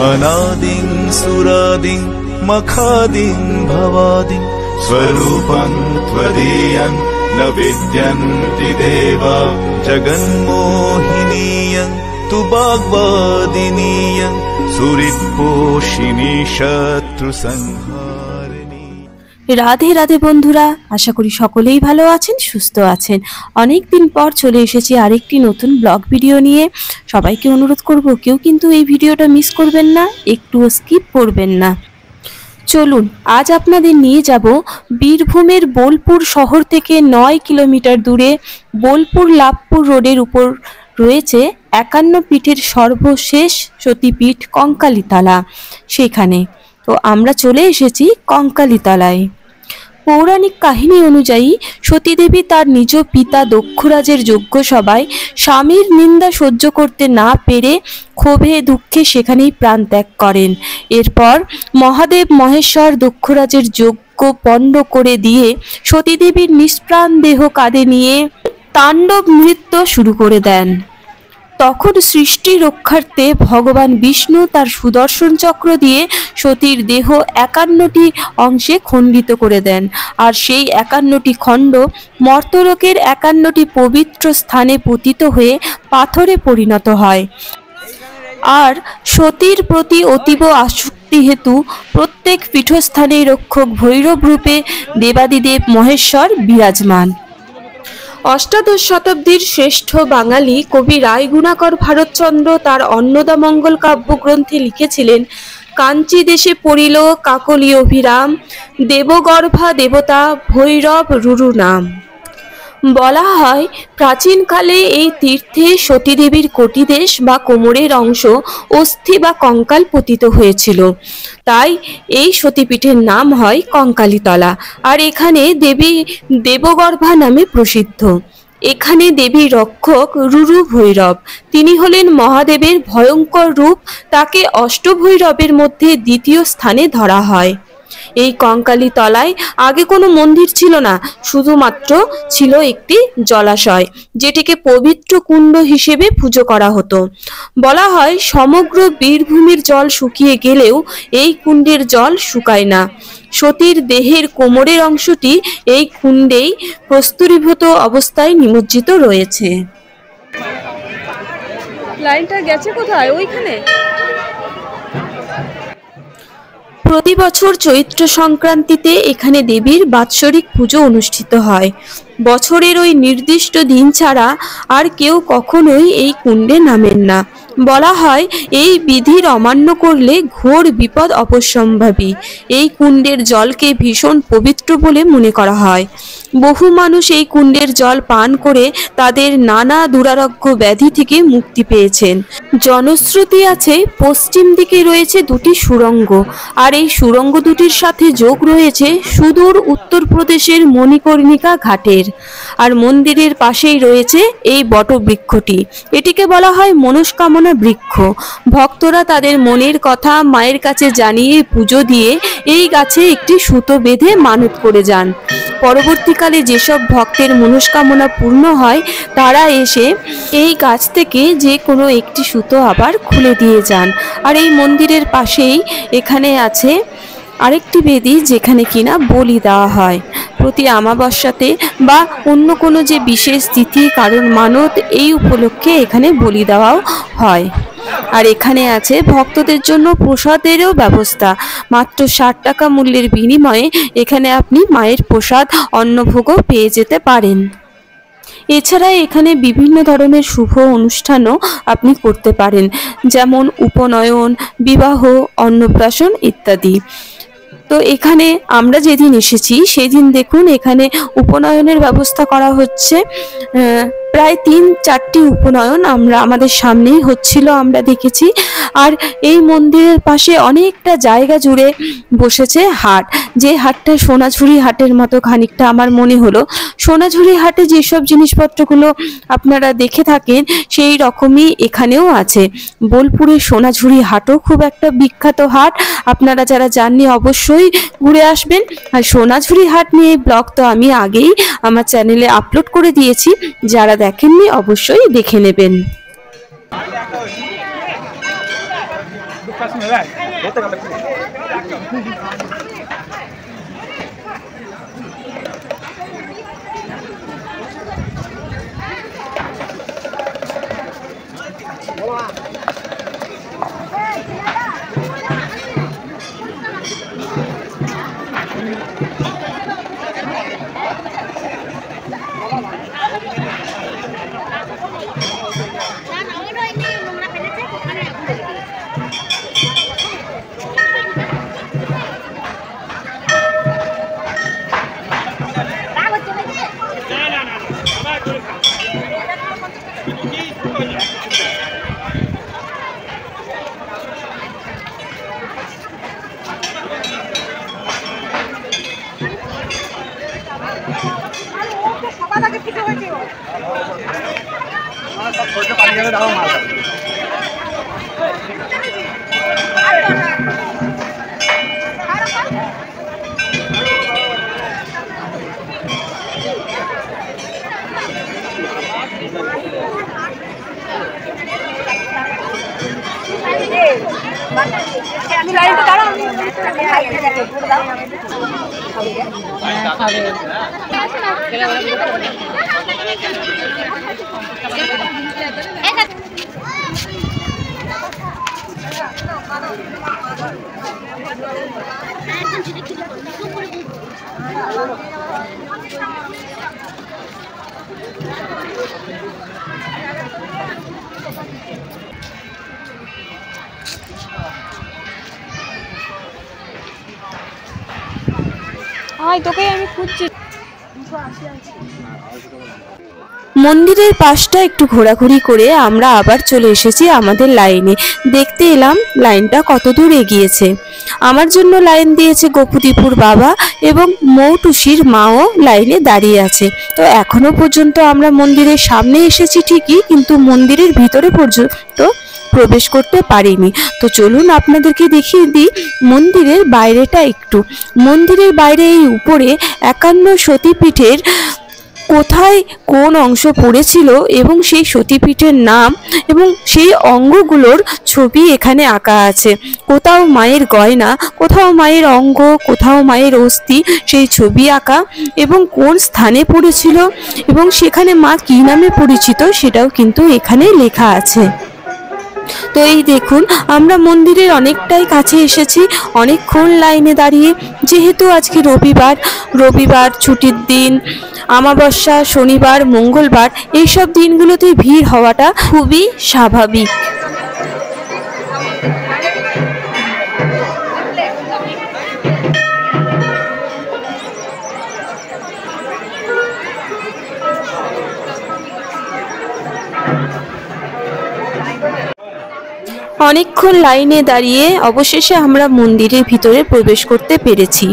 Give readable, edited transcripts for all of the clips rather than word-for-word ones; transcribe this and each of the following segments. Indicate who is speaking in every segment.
Speaker 1: अनादिं सुरादिं मखादिं भवादिं स्वरूपं त्वदीयं न विद्यन्ति देवा जगन्मोहिनीयं तु वाग्वादिनीयं सुहृत्पोषिणी शत्रुसंहारिणी।
Speaker 2: রাধে রাধে বন্ধুরা, আশা করি সকলেই ভালো আছেন, সুস্থ আছেন। অনেক দিন পর চলে এসেছি আরেকটি নতুন ব্লগ ভিডিও নিয়ে। সবাইকে অনুরোধ করব, কেউ কিন্তু এই ভিডিওটা মিস করবেন না, একটুও স্কিপ করবেন না। চলুন আজ আপনাদের নিয়ে যাব বীরভূমের বোলপুর শহর থেকে 9 কিলোমিটার দূরে বোলপুর লাভপুর রোডের উপর রয়েছে 51 পীঠের সর্বশেষ সতীপীঠ কঙ্কালীতলা। সেখানে তো আমরা চলে এসেছি কঙ্কালীতলায়। পৌরাণিক কাহিনী অনুযায়ী সতীদেবী তার নিজ পিতা দক্ষরাজের যজ্ঞ সভায় স্বামীর নিন্দা সহ্য করতে না পেরে ক্ষোভে দুঃখে সেখানেই প্রাণ ত্যাগ করেন। এরপর মহাদেব মহেশ্বর দক্ষরাজের যজ্ঞ পণ্ড করে দিয়ে সতীদেবীর নিষ্প্রাণ দেহ কাঁধে নিয়ে তাণ্ডব নৃত্য শুরু করে দেন। তখন সৃষ্টি রক্ষার্থে ভগবান বিষ্ণু তার সুদর্শন চক্র দিয়ে সতীর দেহ 51টি অংশে খণ্ডিত করে দেন, আর সেই 51টি খণ্ড মর্তলোকের 51টি পবিত্র স্থানে পতিত হয়ে পাথরে পরিণত হয়। আর সতীর প্রতি অতীব আসক্তি হেতু প্রত্যেক পীঠস্থানেই রক্ষক ভৈরব রূপে দেবাদিদেব মহেশ্বর বিরাজমান। অষ্টাদশ শতাব্দীর শ্রেষ্ঠ বাঙালি কবি রায়গুণাকর ভারতচন্দ্র তার অন্নদামঙ্গল কাব্যগ্রন্থে লিখেছিলেন, কাঞ্চি দেশে পড়িল কাকলি অভিরাম, দেবগর্ভা দেবতা ভৈরব রুরু নাম। বলা হয় প্রাচীনকালে এই তীর্থে সতীদেবীর কটিদেশ বা কোমরের অংশ অস্থি বা কঙ্কাল পতিত হয়েছিল, তাই এই সতীপীঠের নাম হয় কঙ্কালীতলা। আর এখানে দেবী দেবগর্ভা নামে প্রসিদ্ধ। এখানে দেবী রক্ষক রুরু ভৈরব, তিনি হলেন মহাদেবের ভয়ঙ্কর রূপ। তাকে অষ্টভৈরবের মধ্যে দ্বিতীয় স্থানে ধরা হয়। এই কঙ্কালীতলায় আগে কোনো মন্দির ছিল না, শুধুমাত্র ছিল একটি জলাশয়, যেটিকে পবিত্র কুণ্ড হিসেবে পুজো করা হতো। বলা হয় সমগ্র বীরভূমির জল শুকিয়ে গেলেও এই কুণ্ডের জল শুকায় না। সতীর দেহের কোমরের অংশটি এই কুণ্ডেই প্রস্তুরীভূত অবস্থায় নিমজ্জিত রয়েছে। লাইনটা গেছে কোথায়? ওইখানে। প্রতি বছর চৈত্র সংক্রান্তিতে এখানে দেবীর বাৎসরিক পুজো অনুষ্ঠিত হয়। বছরের ওই নির্দিষ্ট দিন ছাড়া আর কেউ কখনোই এই কুণ্ডে নামেন না। বলা হয় এই বিধির অমান্য করলে ঘোর বিপদ অবশ্যম্ভাবী। এই কুণ্ডের জলকে ভীষণ পবিত্র বলে মনে করা হয়। বহু মানুষ এই কুণ্ডের জল পান করে তাদের নানা দুরারোগ্য ব্যাধি থেকে মুক্তি পেয়েছেন। জনশ্রুতি আছে পশ্চিম দিকে রয়েছে দুটি সুড়ঙ্গ, আর এই সুড়ঙ্গ দুটির সাথে যোগ রয়েছে সুদূর উত্তরপ্রদেশের মণিকর্ণিকা ঘাটের। আর মন্দিরের পাশেই রয়েছে এই বটবৃক্ষটি। এটিকে বলা হয় মনস্কামনা বৃক্ষ। ভক্তরা তাদের মনের কথা মায়ের কাছে জানিয়ে পুজো দিয়ে এই গাছে একটি সুতো বেঁধে মানত করে যান। পরবর্তীকালে যেসব ভক্তের মনস্কামনা পূর্ণ হয় তারা এসে এই গাছ থেকে যে কোনো একটি সুতো আবার খুলে দিয়ে যান। আর এই মন্দিরের পাশেই এখানে আছে আরেকটি বেদি, যেখানে কিনা বলি দেওয়া হয় প্রতি অমাবস্যাতে বা অন্য কোনো যে বিশেষ তিথি কারণ মানত, এই উপলক্ষে এখানে বলি দেওয়াও হয়। আর এখানে আছে ভক্তদের জন্য প্রসাদেরও ব্যবস্থা। মাত্র 60 টাকা মূল্যের বিনিময়ে এখানে আপনি মায়ের প্রসাদ অন্নভোগও পেয়ে যেতে পারেন। এছাড়া এখানে বিভিন্ন ধরনের শুভ অনুষ্ঠানও আপনি করতে পারেন, যেমন উপনয়ন, বিবাহ, অন্নপ্রাশন ইত্যাদি। তো এখানে আমরা যেদিন এসেছি সেদিন দেখুন এখানে উপনয়নের ব্যবস্থা করা হচ্ছে। প্রায় 3-4টি উপনয়ন আমাদের সামনেই হচ্ছিল, আমরা দেখেছি। আর এই মন্দিরের পাশে অনেকটা জায়গা জুড়ে বসেছে হাট, যে হাটটা সোনাঝুরি হাটের মতো খানিকটা আমার মনে হলো। সোনাঝুরি হাটে যেসব জিনিসপত্রগুলো আপনারা দেখে থাকেন সেই রকমই এখানেও আছে। বোলপুরের সোনাঝুরি হাটও খুব একটা বিখ্যাত হাট, আপনারা যারা জাননি অবশ্যই ঘুরে আসবেন। আর সোনাঝুরি হাট নিয়ে ব্লগ তো আমি আগেই আমার চ্যানেলে আপলোড করে দিয়েছি, যারা দেখেননি অবশ্যই দেখে নেবেন। তোকে আমি খুঁজছি। মন্দিরের পাশটা একটু ঘোরাঘুরি করে আমরা আবার চলে এসেছি আমাদের লাইনে। দেখতে এলাম লাইনটা কত দূর এগিয়েছে। আমার জন্য লাইন দিয়েছে গোপুদীপুর বাবা এবং মৌটুসির মাও লাইনে দাঁড়িয়ে আছে। তো এখনো পর্যন্ত আমরা মন্দিরের সামনে এসেছি ঠিকই, কিন্তু মন্দিরের ভিতরে পর্যন্ত প্রবেশ করতে পারিনি। তো চলুন আপনাদেরকে দেখিয়ে দিই মন্দিরের বাইরেটা একটু। মন্দিরের বাইরে এই উপরে 51 সতীপীঠের কোথায় কোন অংশ পড়েছিল এবং সেই সতীপীঠের নাম এবং সেই অঙ্গগুলোর ছবি এখানে আঁকা আছে। কোথাও মায়ের গয়না, কোথাও মায়ের অঙ্গ, কোথাও মায়ের অস্থি, সেই ছবি আঁকা এবং কোন স্থানে পড়েছিল এবং সেখানে মা কী নামে পরিচিত সেটাও কিন্তু এখানে লেখা আছে। তো এই দেখুন আমরা মন্দিরের অনেকটাই কাছে এসেছি, অনেকক্ষণ লাইনে দাঁড়িয়ে। যেহেতু আজকে রবিবার ছুটির দিন, আমাবস্যা, শনিবার, মঙ্গলবার এইসব দিনগুলোতে ভিড় হওয়াটা খুবই স্বাভাবিক। অনেকক্ষণ লাইনে দাঁড়িয়ে অবশেষে আমরা মন্দিরের ভিতরে প্রবেশ করতে পেরেছি।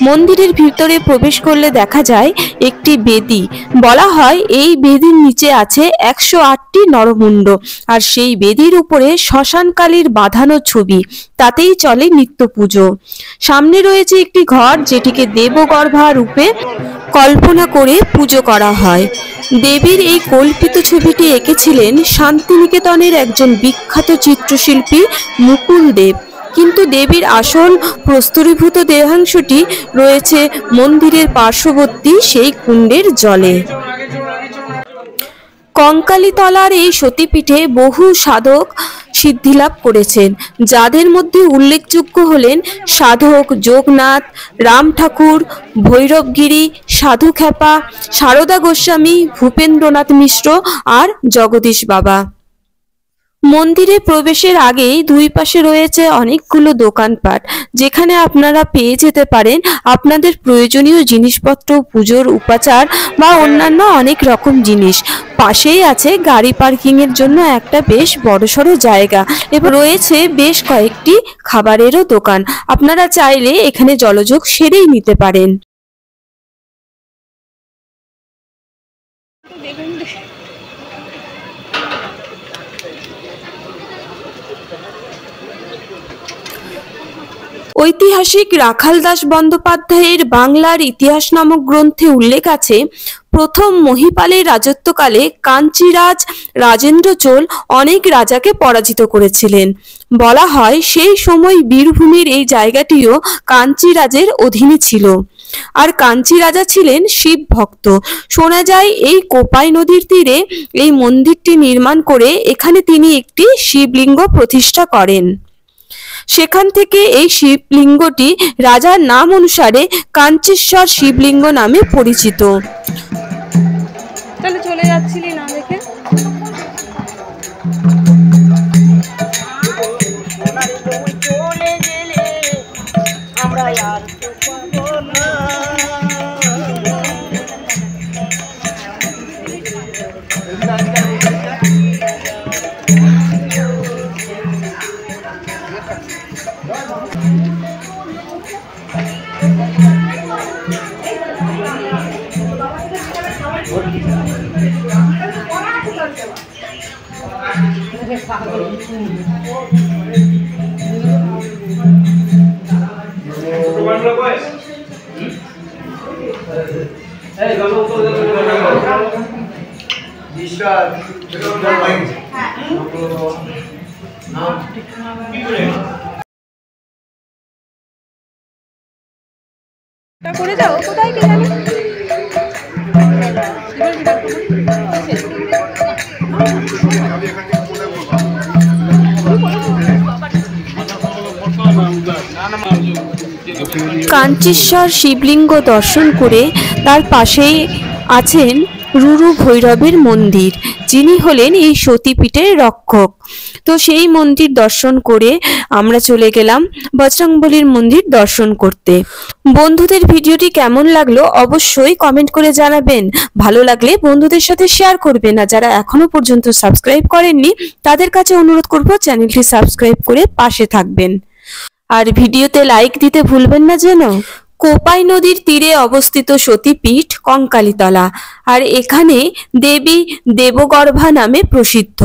Speaker 2: মন্দিরের ভিতরে প্রবেশ করলে দেখা যায় একটি বেদি। বলা হয় এই বেদির নিচে আছে 108টি নরমুণ্ড, আর সেই বেদির উপরে শ্মশানকালীর বাঁধানো ছবি, তাতেই চলে নিত্য পুজো। সামনে রয়েছে একটি ঘর যেটিকে দেবগর্ভা রূপে কল্পনা করে পুজো করা হয়। দেবীর এই কল্পিত ছবিটি এঁকেছিলেন শান্তিনিকেতনের একজন বিখ্যাত চিত্রশিল্পী মুকুল দেব, কিন্তু দেবীর আসল প্রস্তরীভূত দেহাংশটি রয়েছে মন্দিরের পার্শ্ববর্তী সেই কুণ্ডের জলে। কঙ্কালীতলার এই সতীপীঠে বহু সাধক সিদ্ধিলাভ করেছেন, যাদের মধ্যে উল্লেখযোগ্য হলেন সাধক যোগনাথ, রাম ঠাকুর, ভৈরবগিরি, সাধু খ্যাপা, সারদা গোস্বামী, ভূপেন্দ্রনাথ মিশ্র আর জগদীশ বাবা। মন্দিরে প্রবেশের আগেই দুই পাশে রয়েছে অনেকগুলো দোকানপাট, যেখানে আপনারা পেয়ে যেতে পারেন আপনাদের প্রয়োজনীয় জিনিসপত্র, পুজোর উপাচার বা অন্যান্য অনেক রকম জিনিস। পাশেই আছে গাড়ি পার্কিং এর জন্য একটা বেশ বড়সড় জায়গা এবং রয়েছে বেশ কয়েকটি খাবারেরও দোকান। আপনারা চাইলে এখানে জলযোগ সেরেই নিতে পারেন। ঐতিহাসিক রাখালদাস বন্দ্যোপাধ্যায়ের বাংলার ইতিহাস নামক গ্রন্থে উল্লেখ আছে, প্রথম মহিপালের রাজত্বকালে কাঞ্চিরাজ রাজেন্দ্র চোল অনেক রাজাকে পরাজিত করেছিলেন। বলা হয় সেই সময় বীরভূমের এই জায়গাটিও কাঞ্চিরাজের অধীনে ছিল। আর কাঞ্চি রাজা ছিলেন শিব ভক্ত। শোনা যায় এই কোপাই নদীর তীরে এই মন্দিরটি নির্মাণ করে এখানে তিনি একটি শিবলিঙ্গ প্রতিষ্ঠা করেন। সেখান থেকে এই শিবলিঙ্গটি রাজার নাম অনুসারে কাঞ্চেশ্বর শিবলিঙ্গ নামে পরিচিত।
Speaker 3: তাহলে চলে যাচ্ছিলি না দেখে? চলে গেলে আমরা আর পাবো না। করে যাও কোথায় কি জানি।
Speaker 2: কাঞ্চেশ্বর শিবলিঙ্গ দর্শন করে তার পাশেই আছেন রুরু ভৈরবের মন্দির, যিনি হলেন এই সতীপীঠের রক্ষক। তো সেই মন্দির দর্শন করে আমরা চলে গেলাম বজরংবলীর মন্দির দর্শন করতে। বন্ধুদের ভিডিওটি কেমন লাগলো অবশ্যই কমেন্ট করে জানাবেন। ভালো লাগলে বন্ধুদের সাথে শেয়ার করবেন। আর যারা এখনো পর্যন্ত সাবস্ক্রাইব করেননি তাদের কাছে অনুরোধ করব চ্যানেলটি সাবস্ক্রাইব করে পাশে থাকবেন। আর ভিডিওতে লাইক দিতে ভুলবেন না যেন। কোপাই নদীর তীরে অবস্থিত সতীপীঠ কঙ্কালীতলা, আর এখানে দেবী দেবগর্ভা নামে প্রসিদ্ধ।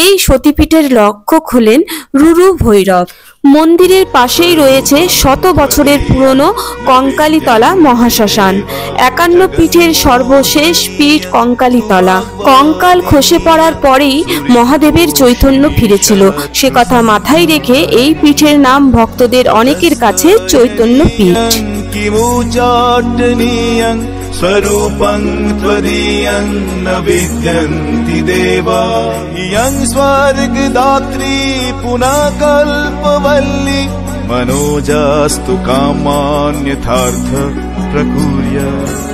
Speaker 2: এই সতীপীঠের রক্ষক হলেন রুরু ভৈরব। মন্দিরের পাশেই রয়েছে শত বছরের পুরনো কঙ্কালীতলা মহাশ্মশান। 51 পীঠের সর্বশেষ পীঠ কঙ্কালীতলা। কঙ্কাল খসে পড়ার পরেই মহাদেবের চৈতন্য ফিরেছিল, সে কথা মাথায় রেখে এই পীঠের নাম ভক্তদের অনেকের কাছে চৈতন্য পীঠ।
Speaker 1: किमुचाटनीयं स्वरूपं त्वदीयं न विद्यन्ति देवा इयं स्वर्गदात्री पुनः कल्पवल्ली मनोजास्तु कामान्यथार्थ प्रकुर्यात्।